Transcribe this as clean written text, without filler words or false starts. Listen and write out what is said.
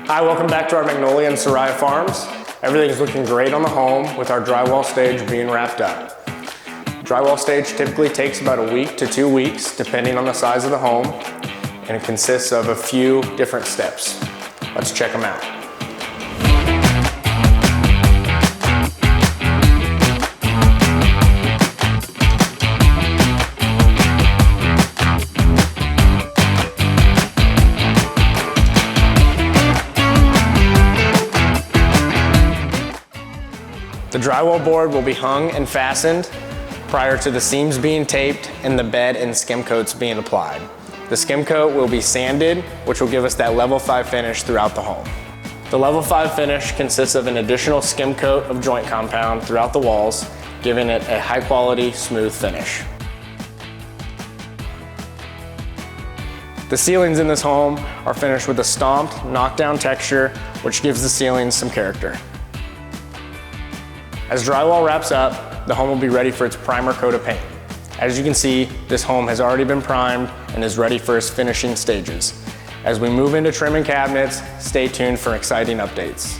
Hi, welcome back to our Magnolia and Soraya farms. Everything's looking great on the home with our drywall stage being wrapped up. Drywall stage typically takes about a week to 2 weeks, depending on the size of the home, and it consists of a few different steps. Let's check them out. The drywall board will be hung and fastened prior to the seams being taped and the bed and skim coats being applied. The skim coat will be sanded, which will give us that level 5 finish throughout the home. The level 5 finish consists of an additional skim coat of joint compound throughout the walls, giving it a high quality, smooth finish. The ceilings in this home are finished with a stomped, knockdown texture, which gives the ceilings some character. As drywall wraps up, the home will be ready for its primer coat of paint. As you can see, this home has already been primed and is ready for its finishing stages. As we move into trim and cabinets, stay tuned for exciting updates.